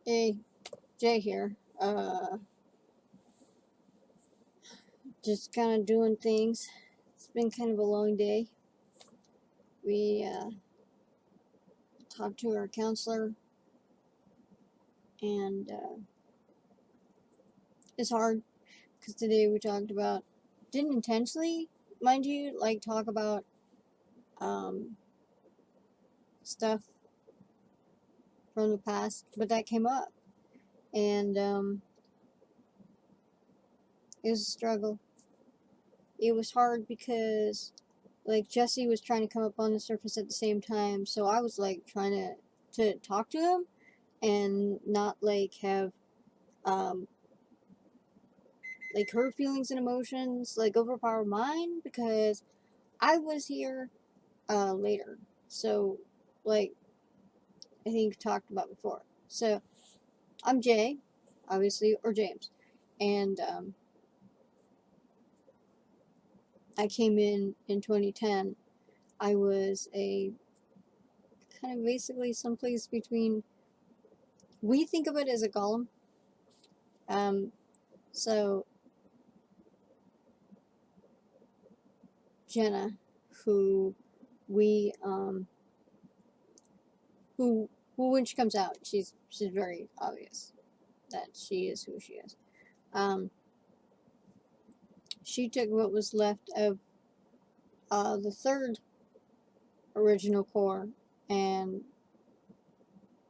Hey, Jay here. Just kind of doing things. It's been kind of a long day. We talked to our counselor, and it's hard because today we talked about, didn't intentionally, mind you, like talk about um, stuff from the past, but that came up, and it was a struggle. It was hard because like Jessie was trying to come up on the surface at the same time, so I was like trying to talk to him and not like have um like her feelings and emotions like overpower mine because I was here later. So like I think talked about before. So I'm Jay, obviously, or James. And I came in 2010. I was a kind of basically someplace between, we think of it as a golem. Um so Jenna, who we who when she comes out, she's very obvious that she is who she is. Um, she took what was left of the third original core and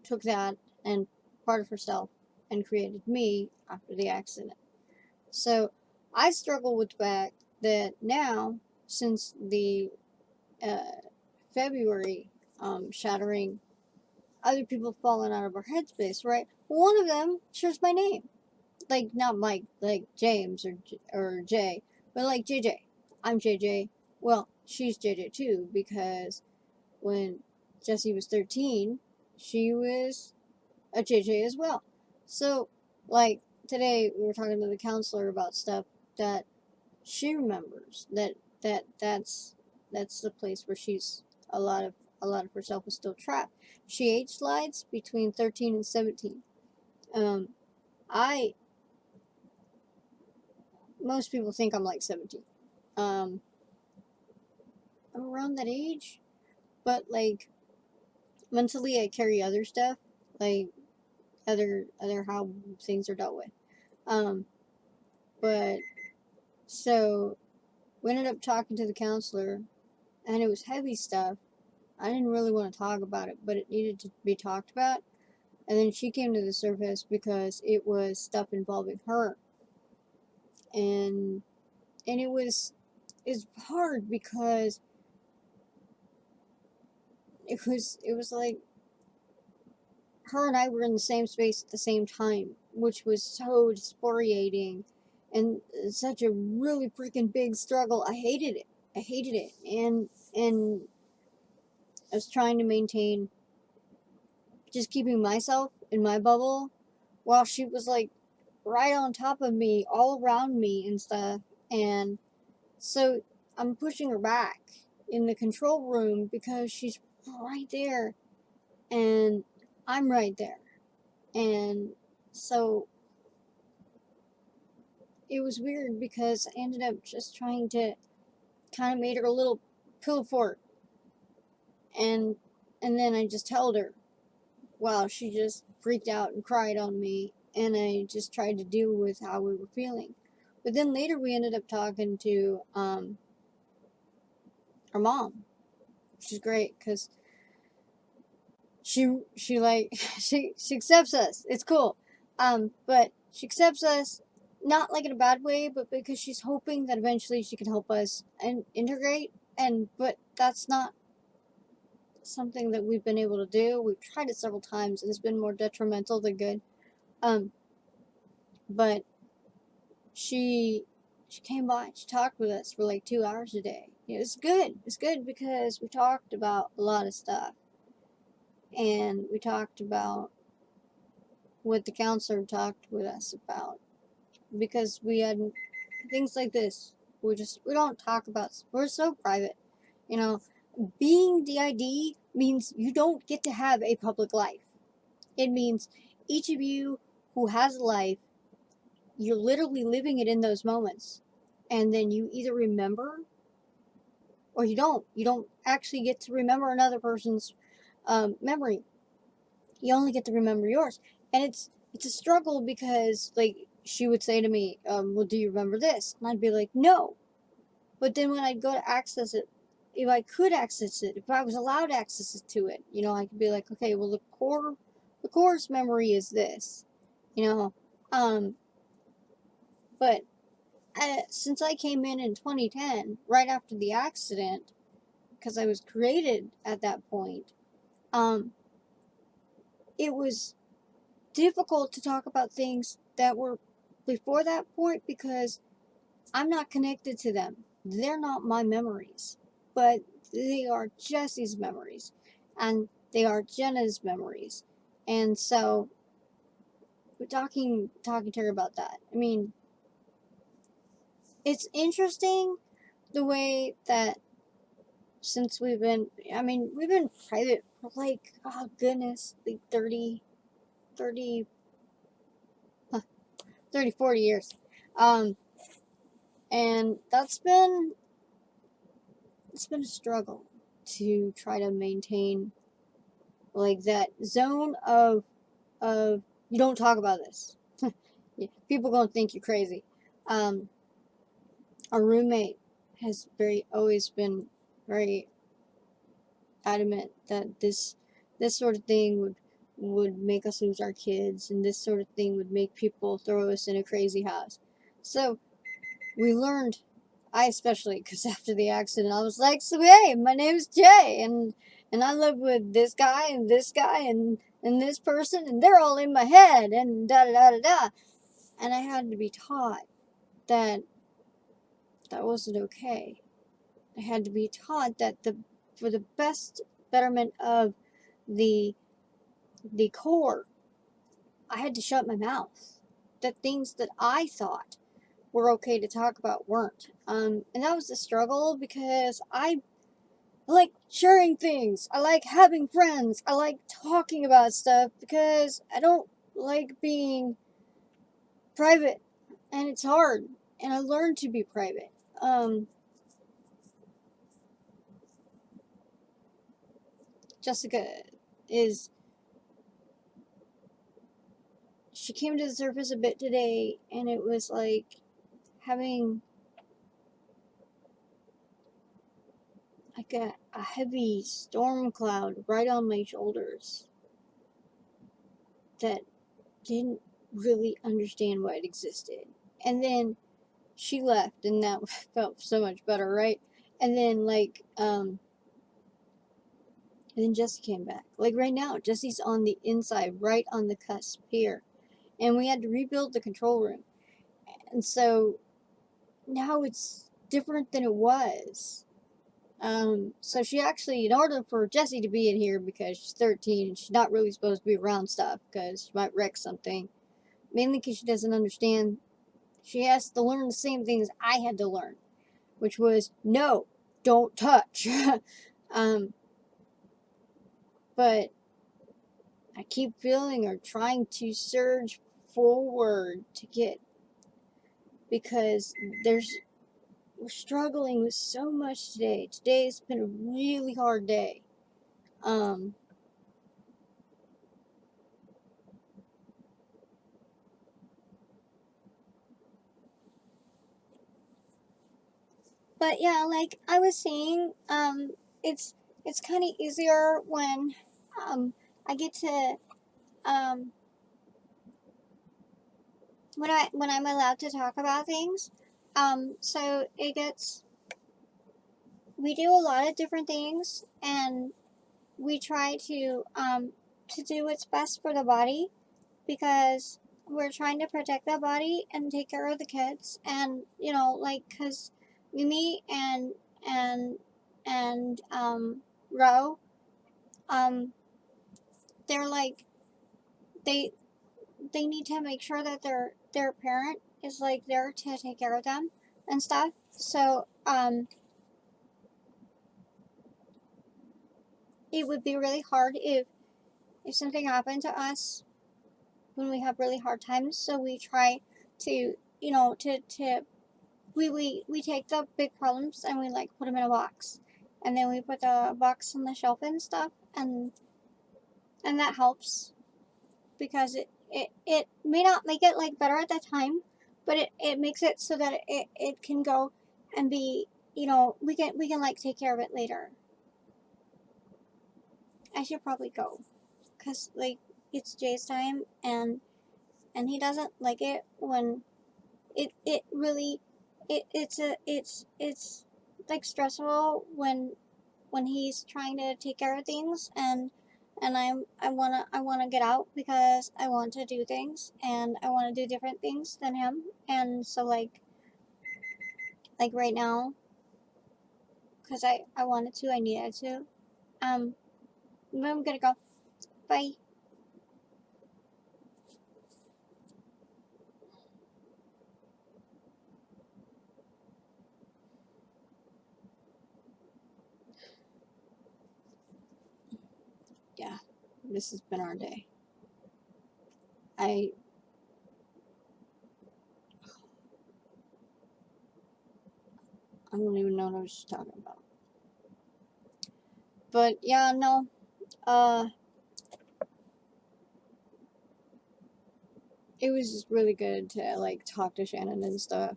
took that and part of herself and created me after the accident. So I struggle with the fact that now, since the uh, February shattering, other people falling out of our headspace, right? One of them shares my name. Like not Mike, like James or Jay, but like JJ. I'm JJ. Well, she's JJ too because when Jessie was 13, she was a JJ as well. So, like today, we were talking to the counselor about stuff that she remembers. That's the place where she's a lot of herself is still trapped. She age slides between 13 and 17. Um, I Most people think I'm like 17. Um, I'm around that age, but like mentally, I carry other stuff, like other how things are dealt with. Um, but so we ended up talking to the counselor, and it was heavy stuff. I didn't really want to talk about it, but it needed to be talked about. And then she came to the surface because it was stuff involving her, and it's hard because it was like her and I were in the same space at the same time, which was so disorientating and such a really freaking big struggle. I hated it. I hated it. And I was trying to maintain just keeping myself in my bubble while she was like right on top of me, all around me and stuff. And so I'm pushing her back in the control room because she's right there and I'm right there. And so it was weird because I ended up just trying to kind of made her a little pill fort, and then I just held her while she just freaked out and cried on me, and I just tried to deal with how we were feeling. But then later we ended up talking to our mom, which is great because she like she accepts us. It's cool, but she accepts us not like in a bad way, but because she's hoping that eventually she can help us and integrate. And but that's not something that we've been able to do. We've tried it several times, and it's been more detrimental than good. Um, but she she came by. And she talked with us for like 2 hours a day. It was good. It's good because we talked about a lot of stuff, and we talked about what the counselor talked with us about because we had things like this. We don't talk about. We're so private, you know. Being D.I.D. means you don't get to have a public life. It means each of you who has life, you're literally living it in those moments. And then you either remember or you don't. You don't actually get to remember another person's memory. You only get to remember yours. And it's a struggle because, like, she would say to me, well, do you remember this? And I'd be like, no. But then when I'd go to access it, if I could access it, if I was allowed access to it, you know, I could be like, okay, well, the core's memory is this, you know. But since I came in 2010, right after the accident, because I was created at that point, it was difficult to talk about things that were before that point because I'm not connected to them. They're not my memories, but they are Jessie's memories, and they are Jenna's memories. And so, we're talking to her about that. I mean, it's interesting the way that since we've been private for like, oh goodness, like 30, 30, 40 years. And it's been a struggle to try to maintain like that zone of you don't talk about this. People gonna think you're crazy. Our roommate has always been very adamant that this sort of thing would make us lose our kids, and this sort of thing would make people throw us in a crazy house. So we learned, I especially, because after the accident, I was like, so hey, my name's Jay, and I live with this guy and this guy and this person, and they're all in my head, and da da da da da. And I had to be taught that that wasn't okay. I had to be taught that for the best betterment of the core, I had to shut my mouth. That things that I thought were okay to talk about weren't. And that was a struggle because I like sharing things. I like having friends. I like talking about stuff because I don't like being private, and it's hard. And I learned to be private. Jessica is she came to the surface a bit today, and it was like having like a heavy storm cloud right on my shoulders that didn't really understand why it existed. And then she left, and that felt so much better, right? And then and then Jessie came back. Like right now, Jessie's on the inside, right on the cusp here. And we had to rebuild the control room. And so now it's different than it was. So she actually, in order for Jessie to be in here, because she's 13 and she's not really supposed to be around stuff because she might wreck something, mainly because she doesn't understand, she has to learn the same things I had to learn, which was no, don't touch. But I keep feeling or trying to surge forward to get, because we're struggling with so much today. Today's been a really hard day. But yeah, like I was saying, it's kind of easier when I get to um, when I'm allowed to talk about things. So it gets we do a lot of different things, and we try to do what's best for the body, because we're trying to protect the body and take care of the kids, and you know, like, because Mimi and Ro, um they're like, they they need to make sure that their parent is like there to take care of them and stuff. So it would be really hard if something happened to us when we have really hard times. So we try to, you know, we take the big problems and we like put them in a box, and then we put the box on the shelf and stuff, and that helps because it may not make it like better at that time, but it makes it so that it can go and be, you know, we can like take care of it later. I should probably go because like it's Jay's time, and he doesn't like it when it really it's like stressful when he's trying to take care of things, and I wanna get out because I want to do things and I want to do different things than him, and so like right now because I wanted to, I needed to. um I'm gonna go. Bye. Yeah, this has been our day. I I don't even know what I was talking about. But yeah, no. Uh, it was just really good to like talk to Shannon and stuff.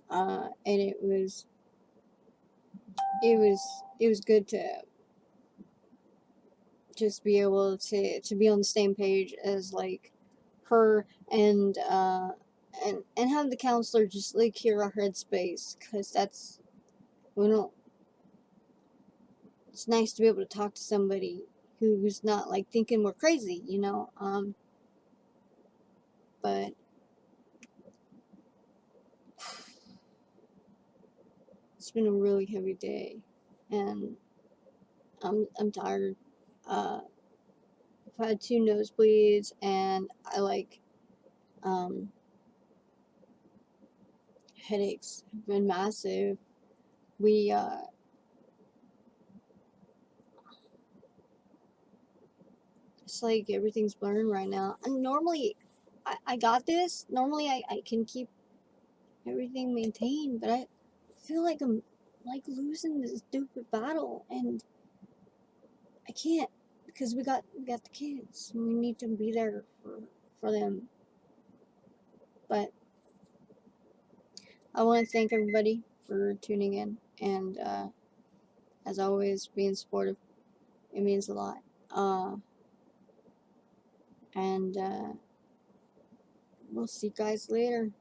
And it was good to just be able to be on the same page as like her, and have the counselor just like hear our headspace, because that's, we don't, it's nice to be able to talk to somebody who's not like thinking we're crazy, you know. But it's been a really heavy day, and I'm tired. uh I've had two nosebleeds, and I like, um headaches have been massive. We It's like everything's blurring right now. And normally I got this. Normally I can keep everything maintained, but I feel like I'm like losing this stupid battle, and I can't, because we got the kids, and we need to be there for them. But I want to thank everybody for tuning in, and as always, being supportive. It means a lot. Uh, and we'll see you guys later.